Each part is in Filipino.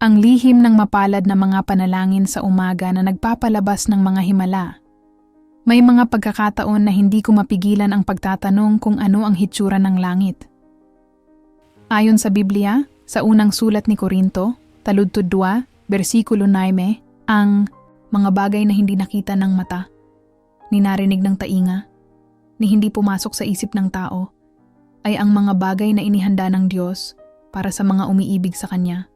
Ang lihim ng mapalad na mga panalangin sa umaga na nagpapalabas ng mga himala. May mga pagkakataon na hindi ko mapigilan ang pagtatanong kung ano ang hitsura ng langit. Ayon sa Biblia, sa unang sulat ni Korinto, taludtod 2, bersikulo 9, ang mga bagay na hindi nakita ng mata, ni narinig ng tainga, ni hindi pumasok sa isip ng tao, ay ang mga bagay na inihanda ng Diyos para sa mga umiibig sa Kanya.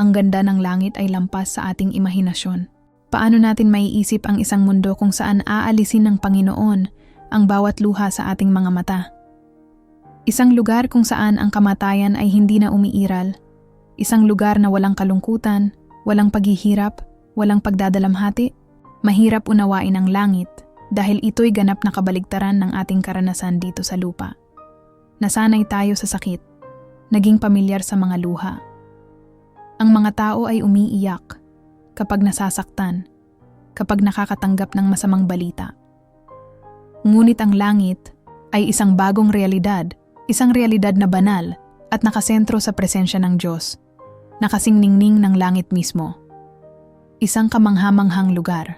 Ang ganda ng langit ay lampas sa ating imahinasyon. Paano natin maiisip ang isang mundo kung saan aalisin ng Panginoon ang bawat luha sa ating mga mata? Isang lugar kung saan ang kamatayan ay hindi na umiiral. Isang lugar na walang kalungkutan, walang paghihirap, walang pagdadalamhati. Mahirap unawain ang langit dahil ito'y ganap na kabaligtaran ng ating karanasan dito sa lupa. Nasanay tayo sa sakit, naging pamilyar sa mga luha. Ang mga tao ay umiiyak kapag nasasaktan, kapag nakakatanggap ng masamang balita. Ngunit ang langit ay isang bagong realidad, isang realidad na banal at nakasentro sa presensya ng Diyos, nakasingningning ng langit mismo. Isang kamanghamanghang lugar.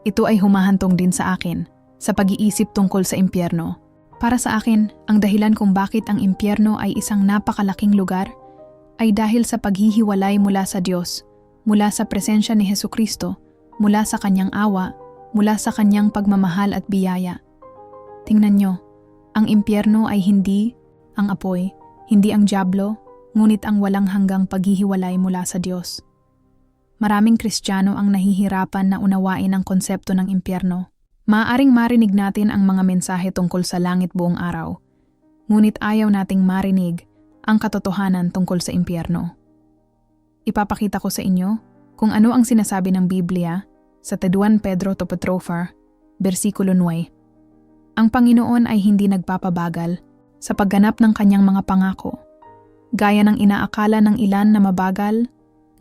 Ito ay humahantong din sa akin sa pag-iisip tungkol sa impyerno. Para sa akin, ang dahilan kung bakit ang impyerno ay isang napakalaking lugar ay dahil sa paghihiwalay mula sa Diyos, mula sa presensya ni Hesukristo, mula sa Kanyang awa, mula sa Kanyang pagmamahal at biyaya. Tingnan nyo, ang impyerno ay hindi ang apoy, hindi ang dyablo, ngunit ang walang hanggang paghihiwalay mula sa Diyos. Maraming Kristiyano ang nahihirapan na unawain ang konsepto ng impyerno. Maaaring marinig natin ang mga mensahe tungkol sa langit buong araw, ngunit ayaw nating marinig ang katotohanan tungkol sa impyerno. Ipapakita ko sa inyo kung ano ang sinasabi ng Biblia sa 2 Pedro 4, bersikulo 9. Ang Panginoon ay hindi nagpapabagal sa pagganap ng Kanyang mga pangako, gaya ng inaakala ng ilan na mabagal,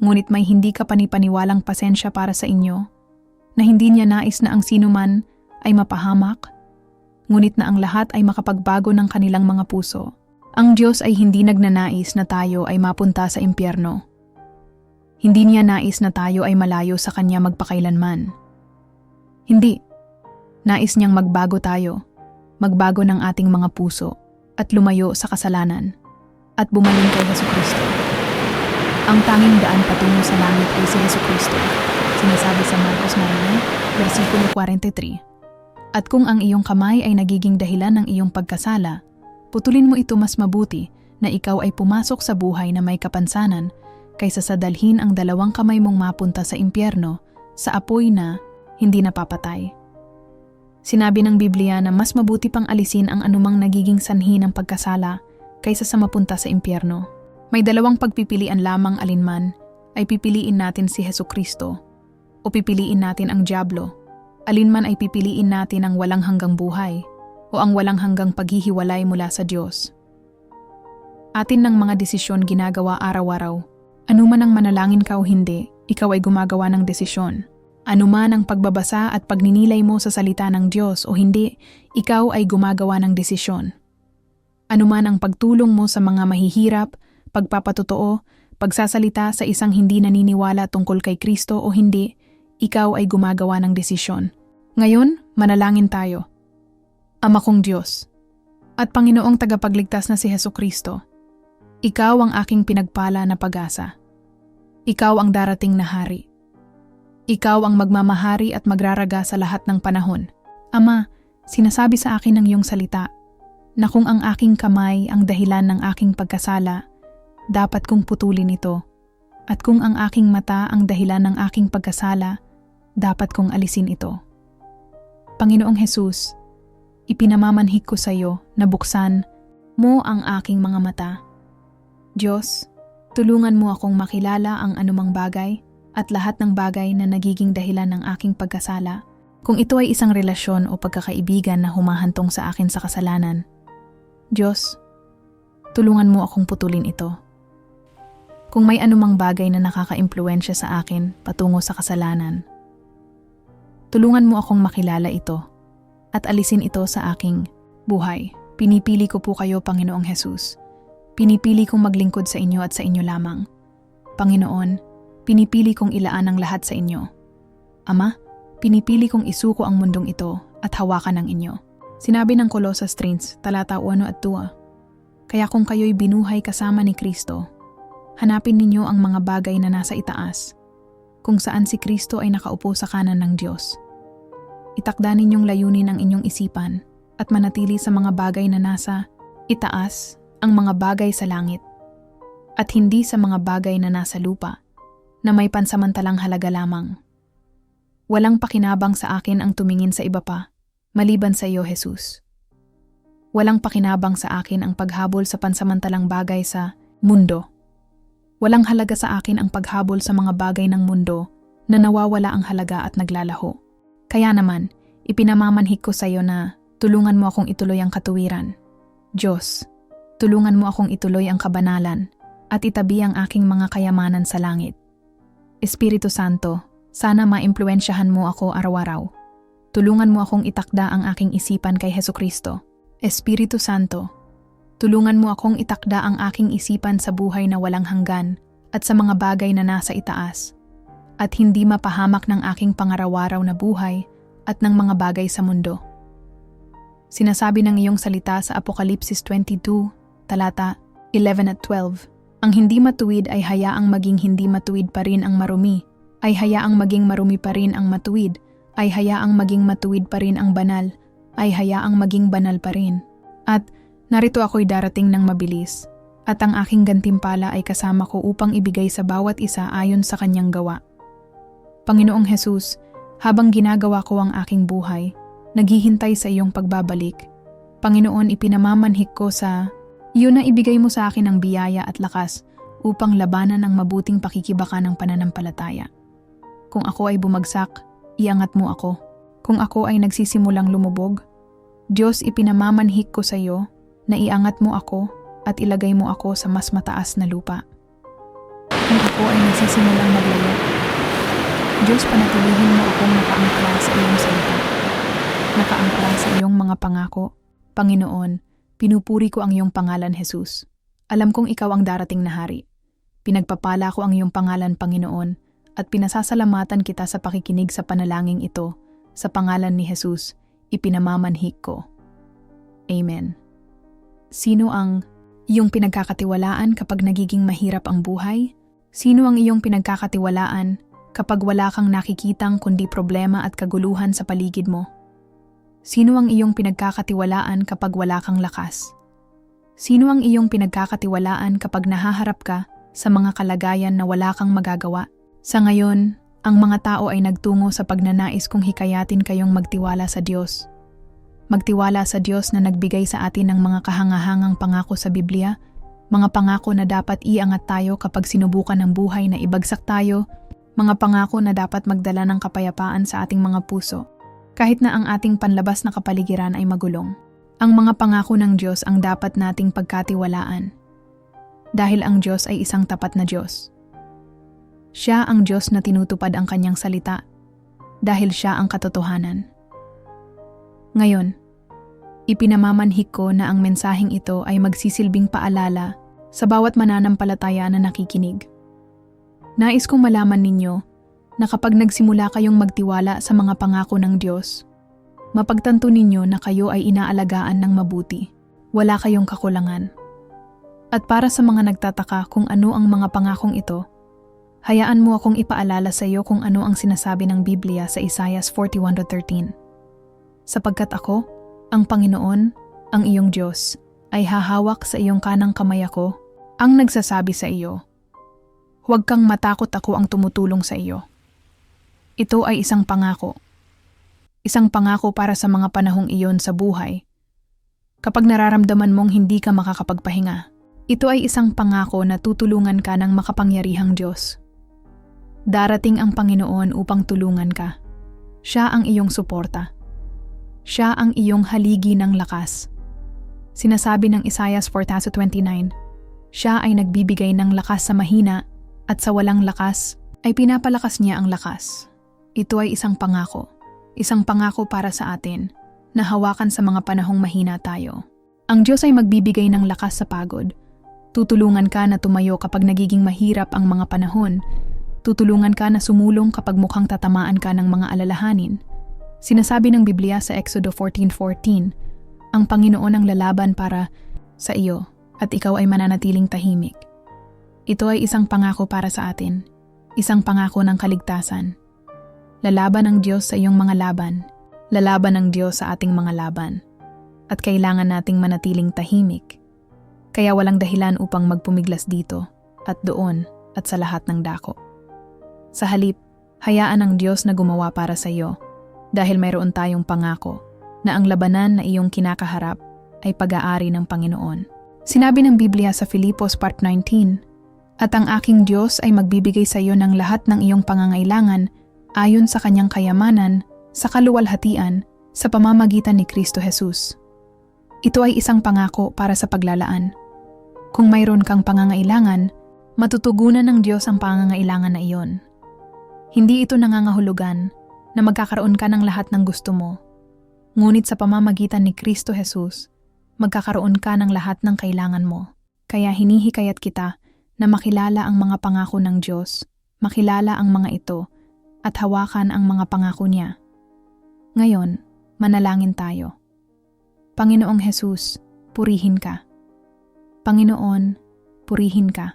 ngunit may hindi kapanipaniwalang pasensya para sa inyo, na hindi niya nais na ang sinuman ay mapahamak, ngunit na ang lahat ay makapagbago ng kanilang mga puso. Ang Diyos ay hindi nagnanais na tayo ay mapunta sa impyerno. Hindi niya nais na tayo ay malayo sa Kanya magpakailanman. Hindi. Nais niyang magbago tayo, magbago ng ating mga puso, at lumayo sa kasalanan, at bumaling kay Hesukristo. Ang tanging daan patungo sa langit ay si Hesukristo, sinasabi sa Marcos 9, bersikulo 43. At kung ang iyong kamay ay nagiging dahilan ng iyong pagkasala, putulin mo ito, mas mabuti na ikaw ay pumasok sa buhay na may kapansanan kaysa sa dalhin ang dalawang kamay mong mapunta sa impyerno sa apoy na hindi napapatay. Sinabi ng Biblia na mas mabuti pang alisin ang anumang nagiging sanhi ng pagkasala kaysa sa mapunta sa impyerno. May dalawang pagpipilian lamang, alinman ay pipiliin natin si Hesukristo o pipiliin natin ang dyablo. Alinman ay pipiliin natin ang walang hanggang buhay o ang walang hanggang paghihiwalay mula sa Diyos. Atin ng mga desisyon ginagawa araw-araw. Anuman ang manalangin ka o hindi, ikaw ay gumagawa ng desisyon. Anuman ang pagbabasa at pagninilay mo sa salita ng Diyos o hindi, ikaw ay gumagawa ng desisyon. Anuman ang pagtulong mo sa mga mahihirap, pagpapatotoo, pagsasalita sa isang hindi naniniwala tungkol kay Kristo o hindi, ikaw ay gumagawa ng desisyon. Ngayon, manalangin tayo. Ama kong Diyos, at Panginoong tagapagligtas na si Hesukristo, Ikaw ang aking pinagpala na pag-asa. Ikaw ang darating na hari. Ikaw ang magmamahari at magraraga sa lahat ng panahon. Ama, sinasabi sa akin ng iyong salita na kung ang aking kamay ang dahilan ng aking pagkasala, dapat kong putulin ito. At kung ang aking mata ang dahilan ng aking pagkasala, dapat kong alisin ito. Panginoong Hesus, ipinamamanhik ko sa iyo na buksan mo ang aking mga mata. Diyos, tulungan mo akong makilala ang anumang bagay at lahat ng bagay na nagiging dahilan ng aking pagkasala, kung ito ay isang relasyon o pagkakaibigan na humahantong sa akin sa kasalanan. Diyos, tulungan mo akong putulin ito. Kung may anumang bagay na nakaka-impluwensya sa akin patungo sa kasalanan, tulungan mo akong makilala ito at alisin ito sa aking buhay. Pinipili ko po kayo, Panginoong Hesus. Pinipili kong maglingkod sa inyo at sa inyo lamang. Panginoon, pinipili kong ilaan ang lahat sa inyo. Ama, pinipili kong isuko ang mundong ito at hawakan ang inyo. Sinabi ng Colossus 3, talata 1 at 2. Kaya kung kayo'y binuhay kasama ni Kristo, hanapin ninyo ang mga bagay na nasa itaas, kung saan si Kristo ay nakaupo sa kanan ng Diyos. Itakda ninyong layunin ang inyong isipan at manatili sa mga bagay na nasa itaas, ang mga bagay sa langit, at hindi sa mga bagay na nasa lupa, na may pansamantalang halaga lamang. Walang pakinabang sa akin ang tumingin sa iba pa, maliban sa iyo, Jesus. Walang pakinabang sa akin ang paghabol sa pansamantalang bagay sa mundo. Walang halaga sa akin ang paghabol sa mga bagay ng mundo na nawawala ang halaga at naglalaho. Kaya naman, ipinamamanhik ko sa iyo na tulungan mo akong ituloy ang katuwiran. Diyos, tulungan mo akong ituloy ang kabanalan at itabi ang aking mga kayamanan sa langit. Espiritu Santo, sana maimpluwensyahan mo ako araw-araw. Tulungan mo akong itakda ang aking isipan kay Hesukristo. Espiritu Santo, tulungan mo akong itakda ang aking isipan sa buhay na walang hanggan at sa mga bagay na nasa itaas, at hindi mapahamak ng aking pangaraw-araw na buhay at ng mga bagay sa mundo. Sinasabi ng iyong salita sa Apokalipsis 22, talata 11 at 12, ang hindi matuwid ay hayaang maging hindi matuwid pa rin ang marumi, ay hayaang maging marumi pa rin ang matuwid, ay hayaang maging matuwid pa rin ang banal, ay hayaang maging banal pa rin. At narito ako'y darating ng mabilis, at ang aking gantimpala ay kasama ko upang ibigay sa bawat isa ayon sa kanyang gawa. Panginoong Jesus, habang ginagawa ko ang aking buhay, naghihintay sa iyong pagbabalik. Panginoon, ipinamamanhik ko sa iyo na ibigay mo sa akin ang biyaya at lakas upang labanan ang mabuting pakikibaka ng pananampalataya. Kung ako ay bumagsak, iangat mo ako. Kung ako ay nagsisimulang lumubog, Diyos, ipinamamanhik ko sa iyo na iangat mo ako at ilagay mo ako sa mas mataas na lupa. Kung ako ay nagsisimulang maglayo, Diyos, panatilihin mo akong nakaangkla sa iyong salita. Nakaangkla sa iyong mga pangako. Panginoon, pinupuri ko ang iyong pangalan, Jesus. Alam kong ikaw ang darating na hari. Pinagpapala ko ang iyong pangalan, Panginoon, at pinasasalamatan kita sa pakikinig sa panalangin ito. Sa pangalan ni Jesus, ipinamamanhik ko. Amen. Sino ang iyong pinagkakatiwalaan kapag nagiging mahirap ang buhay? Sino ang iyong pinagkakatiwalaan kapag wala kang nakikitang kundi problema at kaguluhan sa paligid mo? Sino ang iyong pinagkakatiwalaan kapag wala kang lakas? Sino ang iyong pinagkakatiwalaan kapag nahaharap ka sa mga kalagayan na wala kang magagawa? Sa ngayon, ang mga tao ay nagtungo sa pagnanais kong hikayatin kayong magtiwala sa Diyos. Magtiwala sa Diyos na nagbigay sa atin ng mga kahangahangang pangako sa Biblia, mga pangako na dapat iangat tayo kapag sinubukan ng buhay na ibagsak tayo, mga pangako na dapat magdala ng kapayapaan sa ating mga puso, kahit na ang ating panlabas na kapaligiran ay magulong. Ang mga pangako ng Diyos ang dapat nating pagkatiwalaan. Dahil ang Diyos ay isang tapat na Diyos. Siya ang Diyos na tinutupad ang kanyang salita, dahil siya ang katotohanan. Ngayon, ipinamamanhik ko na ang mensaheng ito ay magsisilbing paalala sa bawat mananampalataya na nakikinig. Nais kong malaman ninyo na kapag nagsimula kayong magtiwala sa mga pangako ng Diyos, mapagtanto ninyo na kayo ay inaalagaan ng mabuti, wala kayong kakulangan. At para sa mga nagtataka kung ano ang mga pangakong ito, hayaan mo akong ipaalala sa iyo kung ano ang sinasabi ng Biblia sa Isaiah 41:13. Sapagkat ako, ang Panginoon, ang iyong Diyos, ay hahawak sa iyong kanang kamay ako, ang nagsasabi sa iyo, huwag kang matakot, ako ang tumutulong sa iyo. Ito ay isang pangako. Isang pangako para sa mga panahong iyon sa buhay. Kapag nararamdaman mong hindi ka makakapagpahinga, ito ay isang pangako na tutulungan ka ng makapangyarihang Diyos. Darating ang Panginoon upang tulungan ka. Siya ang iyong suporta. Siya ang iyong haligi ng lakas. Sinasabi ng Isaiah 4:29, siya ay nagbibigay ng lakas sa mahina at sa walang lakas ay pinapalakas niya ang lakas. Ito ay isang pangako para sa atin na hawakan sa mga panahong mahina tayo. Ang Diyos ay magbibigay ng lakas sa pagod, Tutulungan ka na tumayo kapag nagiging mahirap ang mga panahon. Tutulungan ka na sumulong kapag mukhang tatamaan ka ng mga alalahanin. Sinasabi ng Biblia sa Exodo 14:14, ang Panginoon ang lalaban para sa iyo at ikaw ay mananatiling tahimik. Ito ay isang pangako para sa atin, isang pangako ng kaligtasan. Lalaban ang Diyos sa iyong mga laban, lalaban ang Diyos sa ating mga laban, at kailangan nating manatiling tahimik. Kaya walang dahilan upang magpumiglas dito at doon at sa lahat ng dako. Sa halip, hayaan ang Diyos na gumawa para sa iyo dahil mayroon tayong pangako na ang labanan na iyong kinakaharap ay pag-aari ng Panginoon. Sinabi ng Biblia sa Filipos part 19, at ang aking Diyos ay magbibigay sa iyo ng lahat ng iyong pangangailangan ayon sa kanyang kayamanan sa kaluwalhatian sa pamamagitan ni Kristo Jesus. Ito ay isang pangako para sa paglalaan. Kung mayroon kang pangangailangan, matutugunan ng Diyos ang pangangailangan na iyon. Hindi ito nangangahulugan na magkakaroon ka ng lahat ng gusto mo. Ngunit sa pamamagitan ni Kristo Jesus, magkakaroon ka ng lahat ng kailangan mo. Kaya hinihikayat kita na makilala ang mga pangako ng Diyos, makilala ang mga ito, at hawakan ang mga pangako niya. Ngayon, manalangin tayo. Panginoong Jesus, purihin ka. Panginoon, purihin ka.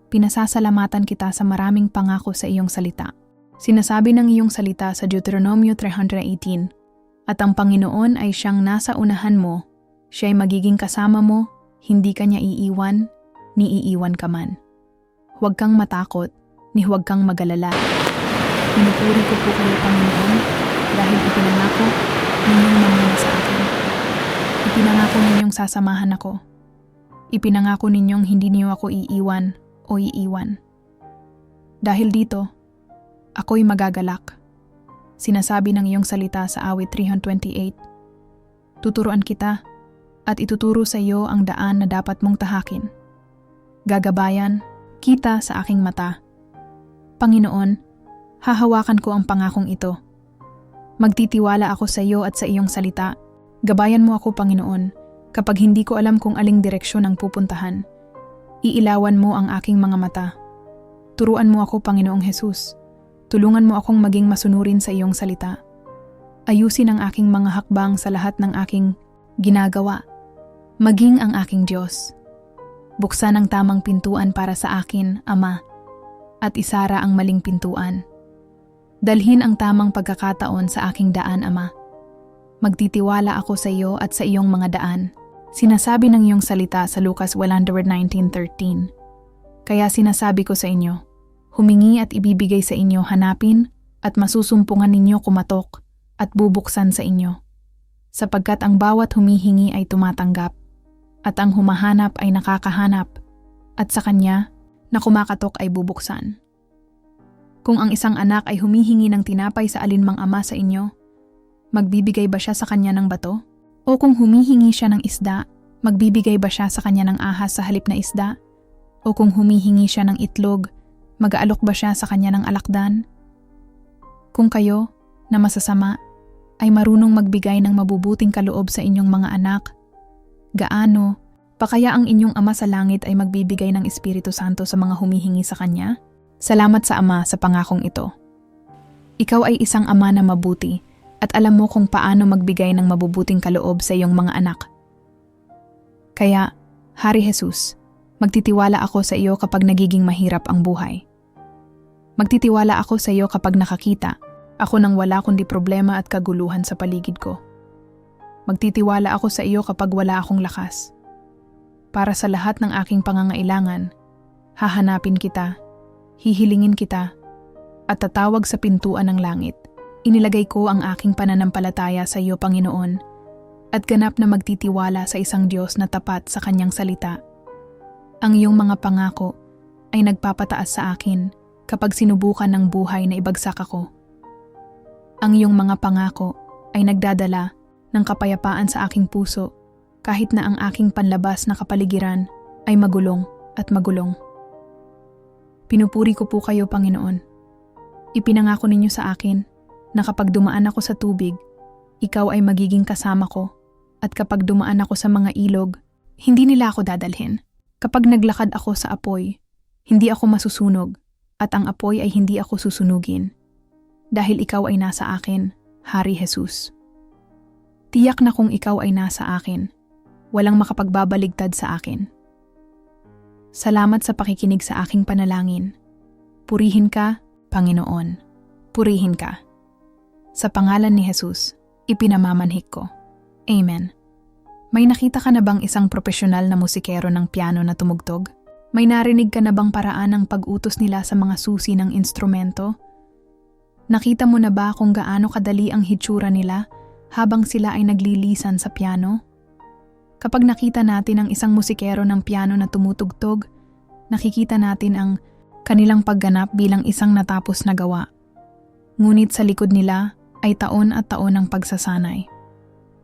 Pinasasalamatan kita sa maraming pangako sa iyong salita. Sinasabi ng iyong salita sa Deuteronomio 3:18, at ang Panginoon ay siyang nasa unahan mo, siya ay magiging kasama mo, hindi ka niya iiwan, ni iiwan ka man. Huwag kang matakot, ni huwag kang magalala. Pinupuri ko po kayo, Panginoon, dahil ipinangako ninyong mamuna sa akin. Ipinangako ninyong sasamahan ako. Ipinangako ninyong hindi niyo ako iiwan o iiwan. Dahil dito, ako'y magagalak. Sinasabi ng iyong salita sa awit 328, tuturuan kita at ituturo sa iyo ang daan na dapat mong tahakin. Gagabayan kita sa aking mata. Panginoon, hahawakan ko ang pangakong ito. Magtitiwala ako sa iyo at sa iyong salita. Gabayan mo ako, Panginoon, kapag hindi ko alam kung aling direksyon ang pupuntahan. Iilawan mo ang aking mga mata. Turuan mo ako, Panginoong Jesus. Tulungan mo akong maging masunurin sa iyong salita. Ayusin ang aking mga hakbang sa lahat ng aking ginagawa. Maging ang aking Diyos. Buksan ang tamang pintuan para sa akin, Ama, at isara ang maling pintuan. Dalhin ang tamang pagkakataon sa aking daan, Ama. Magtitiwala ako sa iyo at sa iyong mga daan. Sinasabi ng iyong salita sa Lucas 119:13. Kaya sinasabi ko sa inyo, humingi at ibibigay sa inyo, hanapin at masusumpungan ninyo kumatok at bubuksan sa inyo. Sapagkat ang bawat humihingi ay tumatanggap, at ang humahanap ay nakakahanap, at sa kanya na kumakatok ay bubuksan. Kung ang isang anak ay humihingi ng tinapay sa alinmang ama sa inyo, magbibigay ba siya sa kanya ng bato? O kung humihingi siya ng isda, magbibigay ba siya sa kanya ng ahas sa halip na isda? O kung humihingi siya ng itlog, mag-aalok ba siya sa kanya ng alakdan? Kung kayo, na masasama, ay marunong magbigay ng mabubuting kaloob sa inyong mga anak, gaano pa kaya ang inyong Ama sa langit ay magbibigay ng Espiritu Santo sa mga humihingi sa Kanya? Salamat sa Ama sa pangakong ito. Ikaw ay isang Ama na mabuti at alam mo kung paano magbigay ng mabubuting kaloob sa iyong mga anak. Kaya, Hari Jesus, magtitiwala ako sa iyo kapag nagiging mahirap ang buhay. Magtitiwala ako sa iyo kapag nakakita ako nang wala kundi problema at kaguluhan sa paligid ko. Magtitiwala ako sa iyo kapag wala akong lakas. Para sa lahat ng aking pangangailangan, hahanapin kita, hihilingin kita, at tatawag sa pintuan ng langit. Inilagay ko ang aking pananampalataya sa iyo, Panginoon, at ganap na magtitiwala sa isang Diyos na tapat sa Kanyang salita. Ang iyong mga pangako ay nagpapataas sa akin kapag sinubukan ng buhay na ibagsak ako. Ang iyong mga pangako ay nagdadala ng kapayapaan sa aking puso kahit na ang aking panlabas na kapaligiran ay magulong at magulong. Pinupuri ko po kayo, Panginoon. Ipinangako ninyo sa akin na kapag dumaan ako sa tubig, ikaw ay magiging kasama ko, at kapag dumaan ako sa mga ilog, hindi nila ako dadalhin. Kapag naglakad ako sa apoy, hindi ako masusunog at ang apoy ay hindi ako susunugin. Dahil ikaw ay nasa akin, Hari Jesus. Tiyak na kung ikaw ay nasa akin, walang makapagbabaligtad sa akin. Salamat sa pakikinig sa aking panalangin. Purihin ka, Panginoon. Purihin ka. Sa pangalan ni Jesus, ipinamamanhik ko. Amen. May nakita ka na bang isang profesional na musikero ng piano na tumugtog? May narinig ka na bang paraan ng pag-utos nila sa mga susi ng instrumento? Nakita mo na ba kung gaano kadali ang hitsura nila habang sila ay naglilisan sa piano? Kapag nakita natin ang isang musikero ng piano na tumutugtog, nakikita natin ang kanilang pagganap bilang isang natapos na gawa. Ngunit sa likod nila ay taon at taon ng pagsasanay.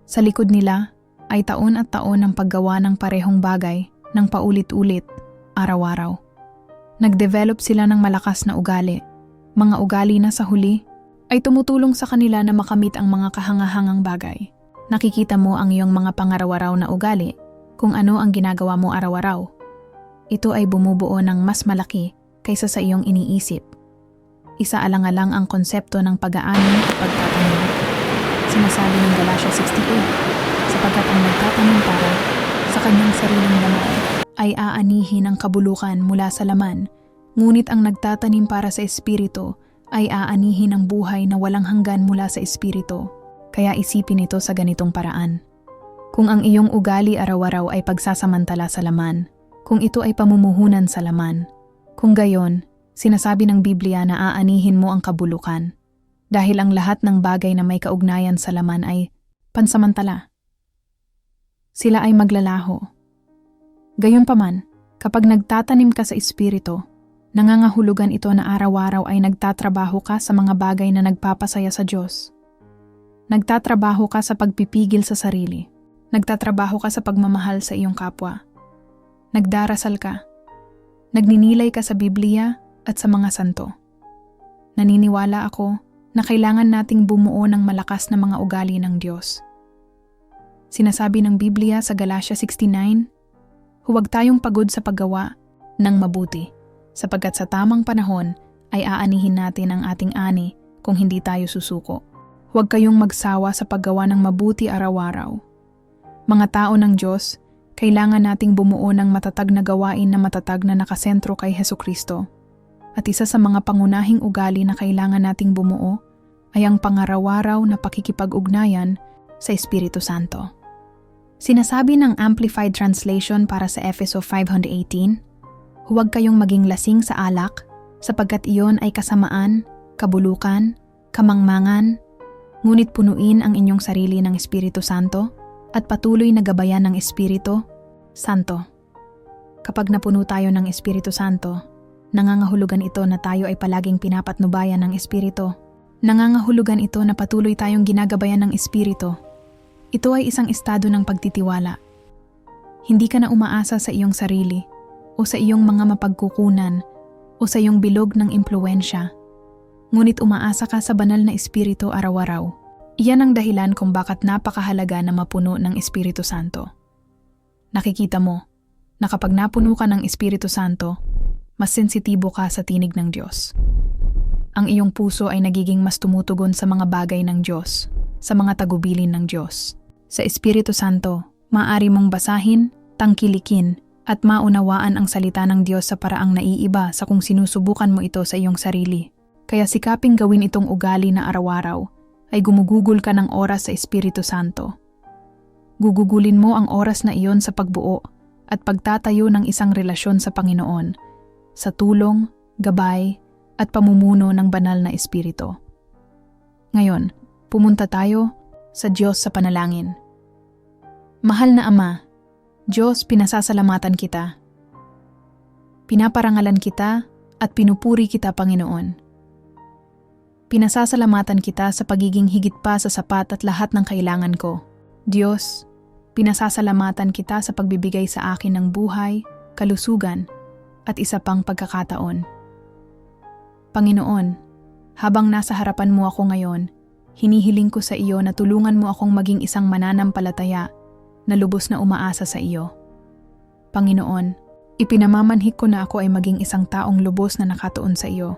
Sa likod nila ay taon at taon ng paggawa ng parehong bagay ng paulit-ulit, araw-araw. Nag-develop sila ng malakas na ugali, mga ugali na sa huli ay tumutulong sa kanila na makamit ang mga kahangahangang bagay. Nakikita mo ang iyong mga pangaraw-araw na ugali kung ano ang ginagawa mo araw-araw. Ito ay bumubuo ng mas malaki kaysa sa iyong iniisip. Isa-alang-alang ang konsepto ng pag-aani at pagtatanim. Sinasabi ng Galatia 6:8, sapagkat ang nagtatanim para sa kanyang sariling laman ay aanihin ang kabulukan mula sa laman, ngunit ang nagtatanim para sa espiritu ay aanihin ang buhay na walang hanggan mula sa espiritu. Kaya isipin ito sa ganitong paraan. Kung ang iyong ugali araw-araw ay pagsasamantala sa laman, kung ito ay pamumuhunan sa laman, kung gayon, sinasabi ng Biblia na aanihin mo ang kabulukan. Dahil ang lahat ng bagay na may kaugnayan sa laman ay pansamantala. Sila ay maglalaho. Gayunpaman, kapag nagtatanim ka sa espiritu, nangangahulugan ito na araw-araw ay nagtatrabaho ka sa mga bagay na nagpapasaya sa Diyos. Nagtatrabaho ka sa pagpipigil sa sarili. Nagtatrabaho ka sa pagmamahal sa iyong kapwa. Nagdarasal ka. Nagninilay ka sa Biblia at sa mga santo. Naniniwala ako na kailangan nating bumuo ng malakas na mga ugali ng Diyos. Sinasabi ng Biblia sa Galatia 6:9, huwag tayong pagod sa paggawa ng mabuti, sapagkat sa tamang panahon ay aanihin natin ang ating ani kung hindi tayo susuko. Huwag kayong magsawa sa paggawa ng mabuti araw-araw. Mga tao ng Diyos, kailangan nating bumuo ng matatag na gawain na matatag na nakasentro kay Hesukristo. At isa sa mga pangunahing ugali na kailangan nating bumuo ay ang pangaraw-araw na pakikipag-ugnayan sa Espiritu Santo. Sinasabi ng Amplified Translation para sa Efeso 5:18, huwag kayong maging lasing sa alak, sapagkat iyon ay kasamaan, kabulukan, kamangmangan, ngunit punuin ang inyong sarili ng Espiritu Santo at patuloy na gabayan ng Espiritu Santo. Kapag napuno tayo ng Espiritu Santo, nangangahulugan ito na tayo ay palaging pinapatnubayan ng Espiritu. Nangangahulugan ito na patuloy tayong ginagabayan ng Espiritu. Ito ay isang estado ng pagtitiwala. Hindi ka na umaasa sa iyong sarili o sa iyong mga mapagkukunan o sa iyong bilog ng impluwensya. Ngunit umaasa ka sa banal na Espiritu araw-araw. Iyan ang dahilan kung bakit napakahalaga na mapuno ng Espiritu Santo. Nakikita mo na kapag napuno ka ng Espiritu Santo, mas sensitibo ka sa tinig ng Diyos. Ang iyong puso ay nagiging mas tumutugon sa mga bagay ng Diyos, sa mga tagubilin ng Diyos. Sa Espiritu Santo, maaari mong basahin, tangkilikin, at maunawaan ang salita ng Diyos sa paraang naiiba sa kung sinusubukan mo ito sa iyong sarili. Kaya sikaping gawin itong ugali na araw-araw ay gumugugol ka ng oras sa Espiritu Santo. Gugugulin mo ang oras na iyon sa pagbuo at pagtatayo ng isang relasyon sa Panginoon, sa tulong, gabay, at pamumuno ng banal na Espiritu. Ngayon, pumunta tayo sa Diyos sa panalangin. Mahal na Ama, Diyos, pinasasalamatan kita. Pinaparangalan kita at pinupuri kita, Panginoon. Pinasasalamatan kita sa pagiging higit pa sa sapat at lahat ng kailangan ko. Diyos, pinasasalamatan kita sa pagbibigay sa akin ng buhay, kalusugan, at isa pang pagkakataon. Panginoon, habang nasa harapan mo ako ngayon, hinihiling ko sa iyo na tulungan mo akong maging isang mananampalataya na lubos na umaasa sa iyo. Panginoon, Ipinamamanhik ko na ako ay maging isang taong lubos na nakatuon sa iyo.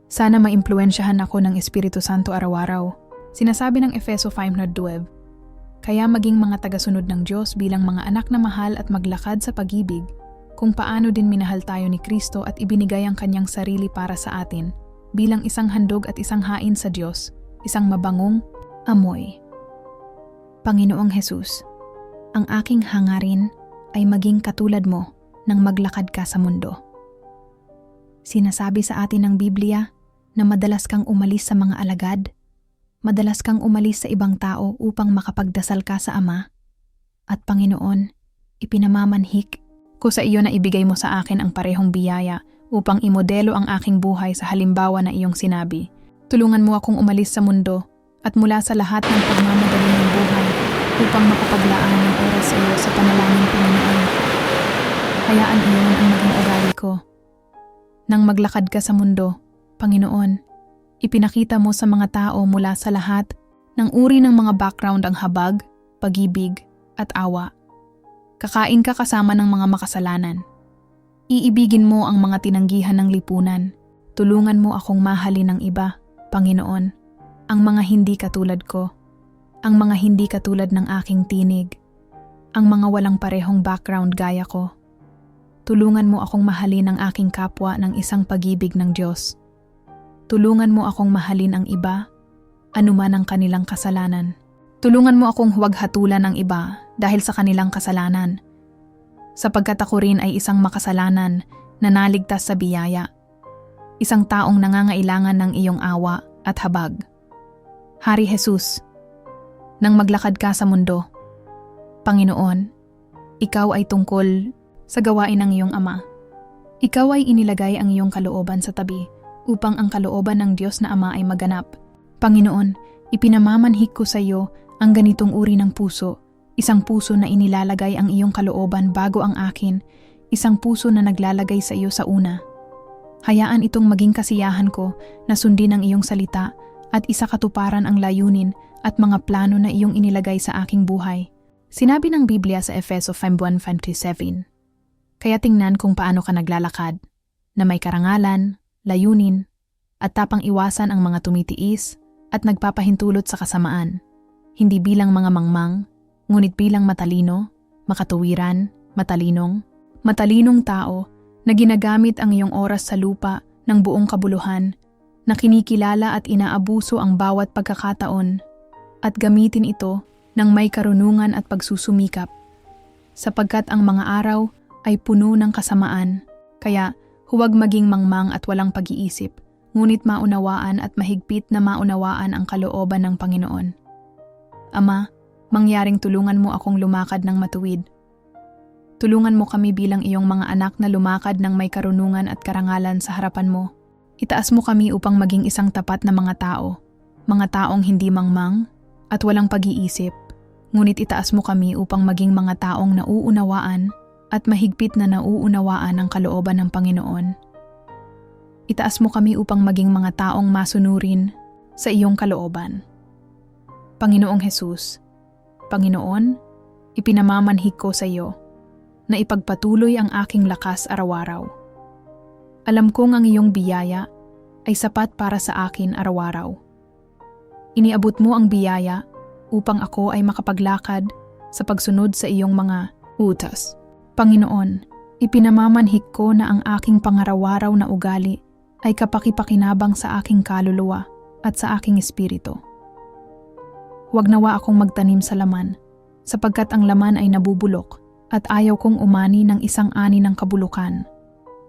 Sana maimpluwensyahan ako ng Espiritu Santo araw-araw. Sinasabi ng Efeso 5:12. Kaya maging mga tagasunod ng Diyos bilang mga anak na mahal at maglakad sa pag-ibig, kung paano din minahal tayo ni Kristo at ibinigay ang kanyang sarili para sa atin, bilang isang handog at isang hain sa Diyos, isang mabangong amoy. Panginoong Hesus, ang aking hangarin ay maging katulad mo nang maglakad ka sa mundo. Sinasabi sa atin ng Biblia na madalas kang umalis sa mga alagad, madalas kang umalis sa ibang tao upang makapagdasal ka sa Ama. At Panginoon, ipinamamanhik ko sa iyo na ibigay mo sa akin ang parehong biyaya upang imodelo ang aking buhay sa halimbawa na iyong sinabi. Tulungan mo akong umalis sa mundo at mula sa lahat ng pagmamadali ng buhay upang makapaglaan ng oras sa iyo sa panalangin, Panginoon. Hayaan iyon ang maging ugali ko. Nang maglakad ka sa mundo, Panginoon, ipinakita mo sa mga tao mula sa lahat ng uri ng mga background ang habag, pag-ibig at awa. Kakain ka kasama ng mga makasalanan. Iibigin mo ang mga tinanggihan ng lipunan. Tulungan mo akong mahalin ng iba, Panginoon, ang mga hindi katulad ko, ang mga hindi katulad ng aking tinig, ang mga walang parehong background gaya ko. Tulungan mo akong mahalin ang aking kapwa ng isang pag-ibig ng Diyos. Tulungan mo akong mahalin ang iba, anuman ang kanilang kasalanan. Tulungan mo akong huwag hatulan ang iba dahil sa kanilang kasalanan, sapagkat ako rin ay isang makasalanan na naligtas sa biyaya, isang taong nangangailangan ng iyong awa at habag. Hari Jesus, nang maglakad ka sa mundo, Panginoon, ikaw ay tungkol sa gawain ng iyong Ama. Ikaw ay inilagay ang iyong kalooban sa tabi upang ang kalooban ng Diyos na Ama ay maganap. Panginoon, ipinamamanhik ko sa iyo ang ganitong uri ng puso, isang puso na inilalagay ang iyong kalooban bago ang akin, isang puso na naglalagay sa iyo sa una. Hayaan itong maging kasiyahan ko na sundin ang iyong salita at isa katuparan ang layunin at mga plano na iyong inilagay sa aking buhay. Sinabi ng Biblia sa Efeso 5:1-7. Kaya tingnan kung paano ka naglalakad, na may karangalan, layunin, at tapang iwasan ang mga tumitiis at nagpapahintulot sa kasamaan, hindi bilang mga mangmang, ngunit bilang matalino, makatuwiran, matalinong tao na ginagamit ang iyong oras sa lupa ng buong kabuluhan, na kinikilala at inaabuso ang bawat pagkakataon at gamitin ito ng may karunungan at pagsusumikap. Sapagkat ang mga araw ay puno ng kasamaan, kaya huwag maging mangmang at walang pag-iisip, ngunit maunawaan at mahigpit na maunawaan ang kalooban ng Panginoon. Ama, mangyaring tulungan mo akong lumakad ng matuwid. Tulungan mo kami bilang iyong mga anak na lumakad ng may karunungan at karangalan sa harapan mo. Itaas mo kami upang maging isang tapat na mga taong hindi mangmang at walang pag-iisip, ngunit itaas mo kami upang maging mga taong nauunawaan at mahigpit na nauunawaan ang kalooban ng Panginoon. Itaas mo kami upang maging mga taong masunurin sa iyong kalooban. Panginoong Hesus, Panginoon, ipinamamanhik ko sa iyo na ipagpatuloy ang aking lakas araw-araw. Alam kong ang iyong biyaya ay sapat para sa akin araw-araw. Iniabot mo ang biyaya upang ako ay makapaglakad sa pagsunod sa iyong mga utos. Panginoon, ipinamamanhik ko na ang aking pangaraw-araw na ugali ay kapakipakinabang sa aking kaluluwa at sa aking espiritu. Huwag nawa akong magtanim sa laman, sapagkat ang laman ay nabubulok at ayaw kong umani ng isang ani ng kabulukan.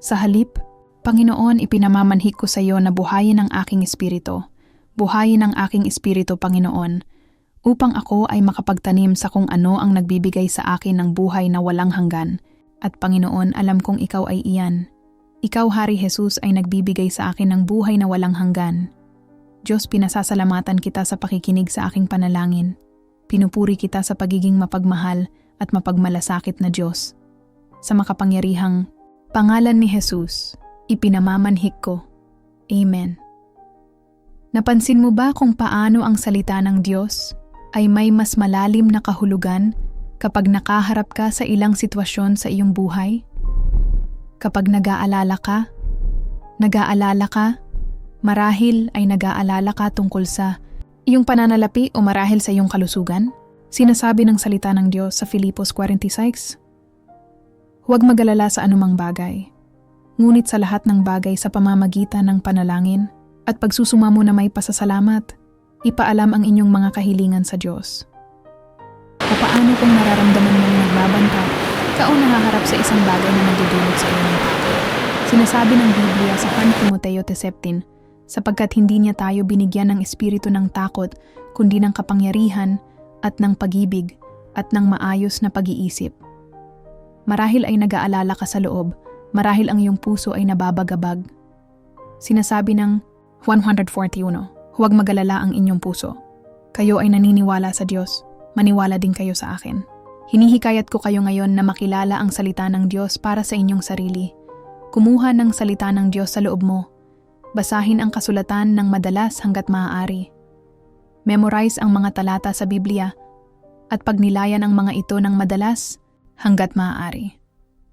Sa halip, Panginoon, ipinamamanhik ko sa iyo na buhayin ang aking espiritu. Buhayin ang aking espiritu, Panginoon, upang ako ay makapagtanim sa kung ano ang nagbibigay sa akin ng buhay na walang hanggan. At Panginoon, alam kong ikaw ay iyan. Ikaw, Hari Jesus, ay nagbibigay sa akin ng buhay na walang hanggan. Diyos, pinasasalamatan kita sa pakikinig sa aking panalangin. Pinupuri kita sa pagiging mapagmahal at mapagmalasakit na Diyos. Sa makapangyarihang pangalan ni Jesus, ipinamamanhik ko. Amen. Napansin mo ba kung paano ang salita ng Diyos ay may mas malalim na kahulugan kapag nakaharap ka sa ilang sitwasyon sa iyong buhay? Kapag nag-aalala ka, marahil ay nag-aalala ka tungkol sa iyong pananalapi o marahil sa iyong kalusugan? Sinasabi ng salita ng Diyos sa Filipos 46. Huwag mag-alala sa anumang bagay, ngunit sa lahat ng bagay sa pamamagitan ng panalangin at pagsusumamo na may pasasalamat, ipaalam ang inyong mga kahilingan sa Diyos. Paano kung nararamdaman mong nagbabanta ka o nahaharap sa isang bagay na nagdudulot sa iyo ng takot? Sinasabi ng Biblia sa 1 Timoteo 3:17, sapagkat hindi niya tayo binigyan ng espiritu ng takot, kundi ng kapangyarihan at ng pag-ibig at ng maayos na pag-iisip. Marahil ay nag-aalala ka sa loob, marahil ang iyong puso ay nababagabag. Sinasabi ng 141, huwag mag-alala ang inyong puso. Kayo ay naniniwala sa Diyos, maniwala din kayo sa akin. Hinihikayat ko kayo ngayon na makilala ang salita ng Diyos para sa inyong sarili. Kumuha ng salita ng Diyos sa loob mo. Basahin ang kasulatan ng madalas hanggat maaari. Memorize ang mga talata sa Biblia at pagnilayan ang mga ito ng madalas hanggat maaari.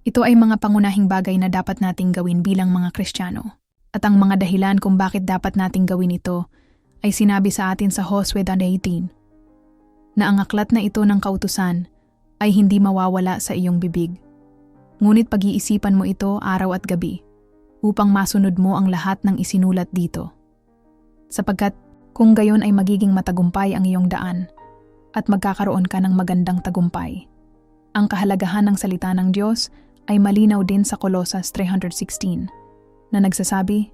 Ito ay mga pangunahing bagay na dapat nating gawin bilang mga Kristiyano. At ang mga dahilan kung bakit dapat nating gawin ito ay sinabi sa atin sa Josue 18, na ang aklat na ito ng kautusan ay hindi mawawala sa iyong bibig. Ngunit pag-iisipan mo ito araw at gabi upang masunod mo ang lahat ng isinulat dito. Sapagkat kung gayon ay magiging matagumpay ang iyong daan at magkakaroon ka ng magandang tagumpay. Ang kahalagahan ng salita ng Diyos ay malinaw din sa Colosas 3:16 na nagsasabi,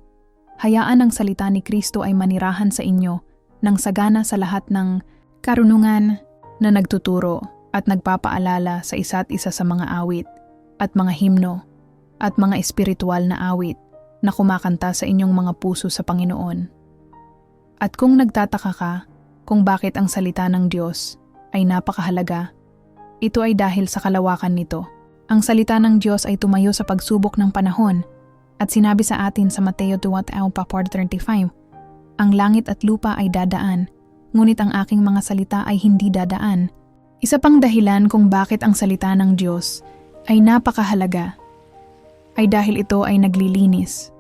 hayaan ang salita ni Kristo ay manirahan sa inyo nang sagana sa lahat ng karunungan na nagtuturo at nagpapaalala sa isa't isa sa mga awit at mga himno at mga espiritual na awit na kumakanta sa inyong mga puso sa Panginoon. At kung nagtataka ka kung bakit ang salita ng Diyos ay napakahalaga, ito ay dahil sa kalawakan nito. Ang salita ng Diyos ay tumayo sa pagsubok ng panahon at sinabi sa atin sa Mateo 2:35, ang langit at lupa ay dadaan, ngunit ang aking mga salita ay hindi dadaan. Isa pang dahilan kung bakit ang salita ng Diyos ay napakahalaga ay dahil ito ay naglilinis.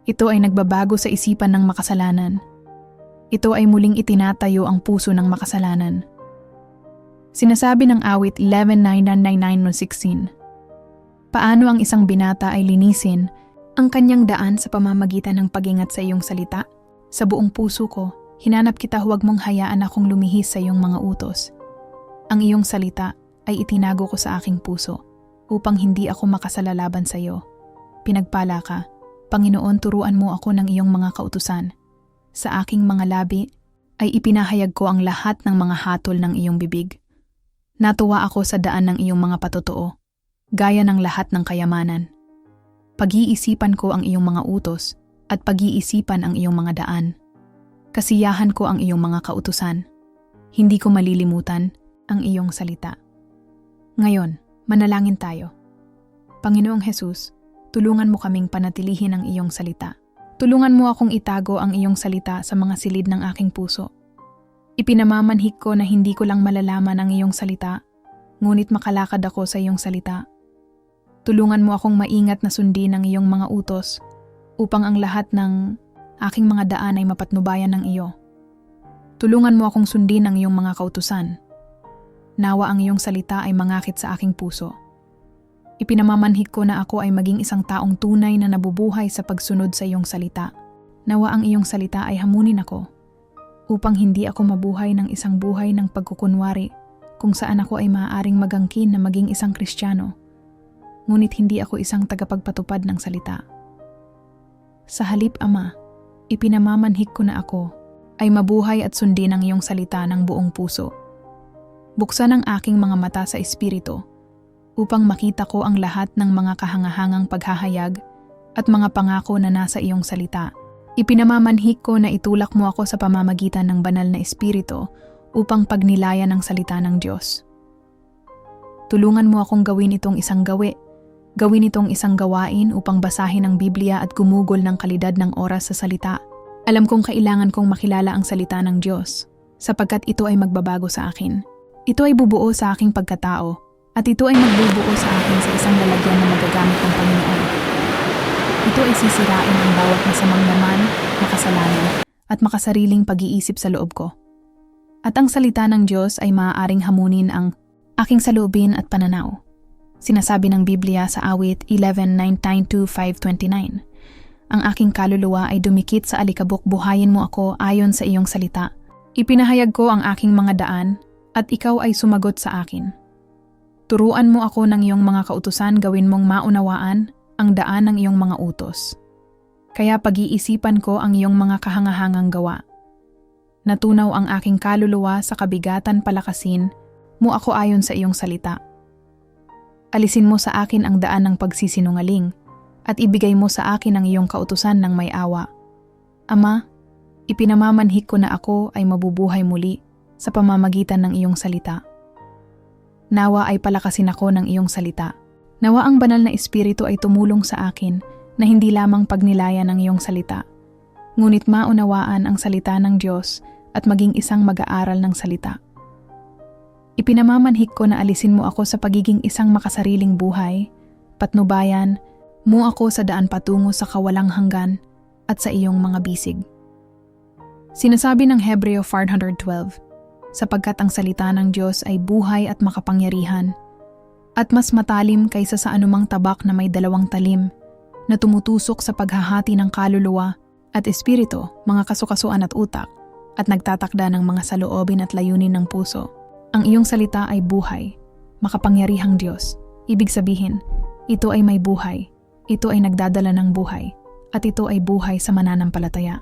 Ito ay nagbabago sa isipan ng makasalanan. Ito ay muling itinatayo ang puso ng makasalanan. Sinasabi ng awit 11:9-9-9-16, paano ang isang binata ay linisin ang kanyang daan sa pamamagitan ng pag-ingat sa iyong salita? Sa buong puso ko, hinanap kita, huwag mong hayaan akong lumihis sa iyong mga utos. Ang iyong salita ay itinago ko sa aking puso upang hindi ako makasalalaban sa iyo. Pinagpala ka, Panginoon, turuan mo ako ng iyong mga kautusan. Sa aking mga labi ay ipinahayag ko ang lahat ng mga hatol ng iyong bibig. Natuwa ako sa daan ng iyong mga patotoo, gaya ng lahat ng kayamanan. Pag-iisipan ko ang iyong mga utos at pag-iisipan ang iyong mga daan. Kasiyahan ko ang iyong mga kautusan. Hindi ko malilimutan ang iyong salita. Ngayon, manalangin tayo. Panginoong Hesus, tulungan mo kaming panatilihin ang iyong salita. Tulungan mo akong itago ang iyong salita sa mga silid ng aking puso. Ipinamamanhik ko na hindi ko lang malalaman ang iyong salita, ngunit makalakad ako sa iyong salita. Tulungan mo akong maingat na sundin ang iyong mga utos upang ang lahat ng aking mga daan ay mapatnubayan ng iyo. Tulungan mo akong sundin ang iyong mga kautusan. Nawa ang iyong salita ay mangakit sa aking puso. Ipinamamanhik ko na ako ay maging isang taong tunay na nabubuhay sa pagsunod sa iyong salita. Nawa ang iyong salita ay hamunin ako upang hindi ako mabuhay ng isang buhay ng pagkukunwari kung saan ako ay maaaring magangkin na maging isang Kristiyano, ngunit hindi ako isang tagapagpatupad ng salita. Sa halip, Ama, ipinamamanhik ko na ako ay mabuhay at sundin ang iyong salita ng buong puso. Buksan ang aking mga mata sa espiritu upang makita ko ang lahat ng mga kahangahangang paghahayag at mga pangako na nasa iyong salita. Ipinamamanhik ko na itulak mo ako sa pamamagitan ng banal na espiritu upang pagnilayan ang salita ng Diyos. Tulungan mo akong gawin itong isang gawain upang basahin ang Biblia at gumugol ng kalidad ng oras sa salita. Alam kong kailangan kong makilala ang salita ng Diyos, sapagkat ito ay magbabago sa akin. Ito ay bubuo sa aking pagkatao, at ito ay magbubuo sa akin sa isang lalagyan na magagamit ng Panginoon. Ito ay sisirain ang bawat masamang laman, makasalanan, at makasariling pag-iisip sa loob ko. At ang salita ng Diyos ay maaaring hamunin ang aking saloobin at pananaw. Sinasabi ng Biblia sa awit 11:9-5:29, ang aking kaluluwa ay dumikit sa alikabok, buhayin mo ako ayon sa iyong salita. Ipinahayag ko ang aking mga daan at ikaw ay sumagot sa akin. Turuan mo ako ng iyong mga kautusan, gawin mong maunawaan ang daan ng iyong mga utos. Kaya pag-iisipan ko ang iyong mga kahangahangang gawa. Natunaw ang aking kaluluwa sa kabigatan, palakasin mo ako ayon sa iyong salita. Alisin mo sa akin ang daan ng pagsisinungaling at ibigay mo sa akin ang iyong kautusan ng may awa. Ama, ipinamamanhik ko na ako ay mabubuhay muli sa pamamagitan ng iyong salita. Nawa ay palakasin ako ng iyong salita. Nawa ang banal na espiritu ay tumulong sa akin na hindi lamang pagnilayan ng iyong salita, ngunit maunawaan ang salita ng Diyos at maging isang mag-aaral ng salita. Ipinamamanhik ko na alisin mo ako sa pagiging isang makasariling buhay, patnubayan mo ako sa daan patungo sa kawalang hanggan at sa iyong mga bisig. Sinasabi ng Hebreo 4:12, sapagkat ang salita ng Diyos ay buhay at makapangyarihan, at mas matalim kaysa sa anumang tabak na may 2 talim, na tumutusok sa paghahati ng kaluluwa at espiritu, mga kasukasuan at utak, at nagtatakda ng mga saloobin at layunin ng puso. Ang iyong salita ay buhay, makapangyarihang Diyos. Ibig sabihin, ito ay may buhay, ito ay nagdadala ng buhay, at ito ay buhay sa mananampalataya.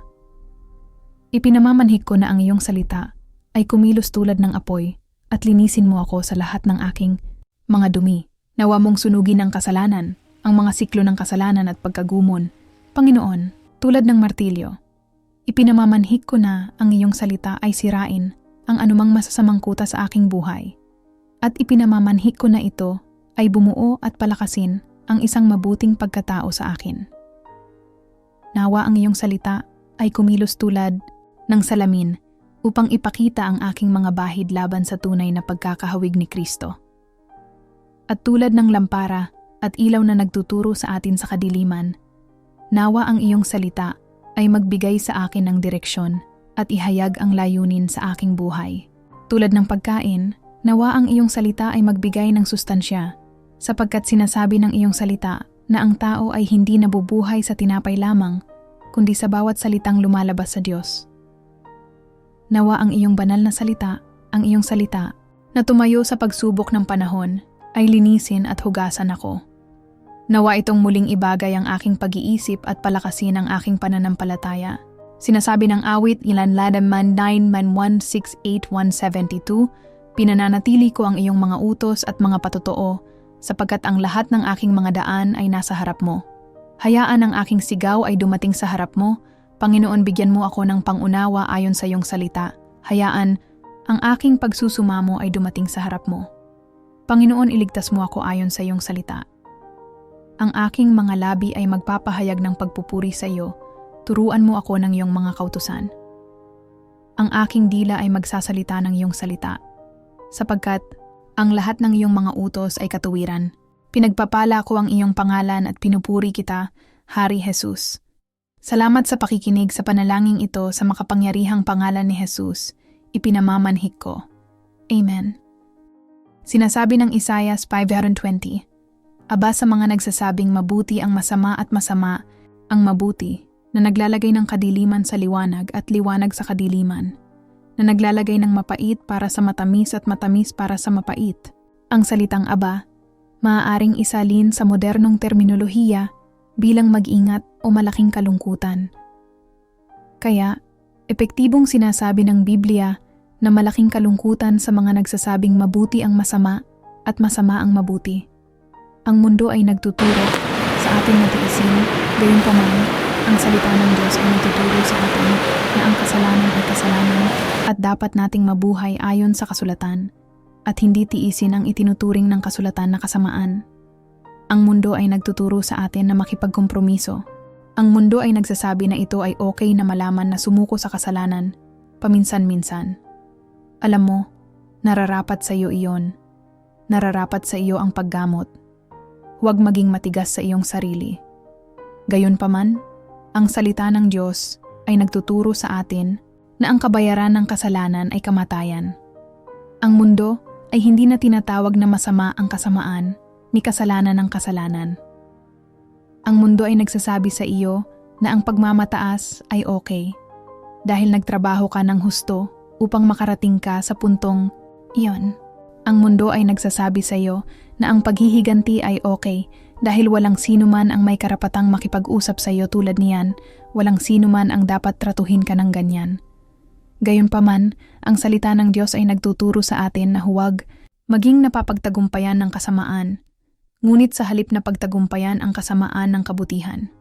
Ipinamamanhik ko na ang iyong salita ay kumilos tulad ng apoy at linisin mo ako sa lahat ng aking mga dumi. Nawa mong sunugin ang kasalanan, ang mga siklo ng kasalanan at pagkagumon. Panginoon, tulad ng martilyo, ipinamamanhik ko na ang iyong salita ay sirain ang anumang masasamang kuta sa aking buhay. At ipinamamanhik ko na ito ay bumuo at palakasin ang isang mabuting pagkatao sa akin. Nawa ang iyong salita ay kumilos tulad ng salamin upang ipakita ang aking mga bahid laban sa tunay na pagkakahawig ni Kristo. At tulad ng lampara at ilaw na nagtuturo sa atin sa kadiliman, nawa ang iyong salita ay magbigay sa akin ng direksyon at ihayag ang layunin sa aking buhay. Tulad ng pagkain, nawa ang iyong salita ay magbigay ng sustansya, sapagkat sinasabi ng iyong salita na ang tao ay hindi nabubuhay sa tinapay lamang, kundi sa bawat salitang lumalabas sa Diyos. Nawa ang iyong banal na salita, ang iyong salita, na tumayo sa pagsubok ng panahon, ay linisin at hugasan ako. Nawa itong muling ibagay ang aking pag-iisip at palakasin ang aking pananampalataya. Sinasabi ng awit, Ilanladaman 9:168-172, pinananatili ko ang iyong mga utos at mga patotoo, sapagkat ang lahat ng aking mga daan ay nasa harap mo. Hayaan ang aking sigaw ay dumating sa harap mo. Panginoon, bigyan mo ako ng pangunawa ayon sa iyong salita. Hayaan ang aking pagsusumamo ay dumating sa harap mo. Panginoon, iligtas mo ako ayon sa iyong salita. Ang aking mga labi ay magpapahayag ng pagpupuri sa iyo. Turuan mo ako ng iyong mga kautusan. Ang aking dila ay magsasalita ng iyong salita, sapagkat ang lahat ng iyong mga utos ay katuwiran. Pinagpapala ko ang iyong pangalan at pinupuri kita, Hari Jesus. Salamat sa pakikinig sa panalangin ito sa makapangyarihang pangalan ni Jesus. Ipinamamanhik ko. Amen. Sinasabi ng Isaiah 5:20, aba sa mga nagsasabing mabuti ang masama at masama ang mabuti, na naglalagay ng kadiliman sa liwanag at liwanag sa kadiliman, na naglalagay ng mapait para sa matamis at matamis para sa mapait. Ang salitang aba, maaaring isalin sa modernong terminolohiya bilang mag-ingat o malaking kalungkutan. Kaya, epektibong sinasabi ng Biblia na malaking kalungkutan sa mga nagsasabing mabuti ang masama at masama ang mabuti. Ang mundo ay nagtuturo sa ating natiisin, gayunpaman, ang salita ng Diyos ay nagtuturo sa atin na ang kasalanan ay kasalanan at dapat nating mabuhay ayon sa kasulatan at hindi tiisin ang itinuturing ng kasulatan na kasamaan. Ang mundo ay nagtuturo sa atin na makipagkompromiso. Ang mundo ay nagsasabi na ito ay okay na malaman na sumuko sa kasalanan, paminsan-minsan. Alam mo, nararapat sa iyo iyon. Nararapat sa iyo ang paggamot. Huwag maging matigas sa iyong sarili. Gayunpaman, ang salita ng Diyos ay nagtuturo sa atin na ang kabayaran ng kasalanan ay kamatayan. Ang mundo ay hindi na tinatawag na masama ang kasamaan ni kasalanan ng kasalanan. Ang mundo ay nagsasabi sa iyo na ang pagmamataas ay okay dahil nagtrabaho ka ng husto upang makarating ka sa puntong iyon. Ang mundo ay nagsasabi sa iyo na ang paghihiganti ay okay dahil walang sino man ang may karapatang makipag-usap sa iyo tulad niyan, walang sino man ang dapat tratuhin ka ng ganyan. Gayunpaman, ang salita ng Diyos ay nagtuturo sa atin na huwag maging napapagtagumpayan ng kasamaan, ngunit sa halip na pagtagumpayan ang kasamaan ng kabutihan.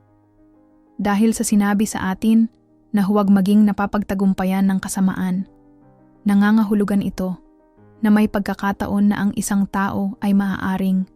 Dahil sa sinabi sa atin na huwag maging napapagtagumpayan ng kasamaan, nangangahulugan ito na may pagkakataon na ang isang tao ay maaaring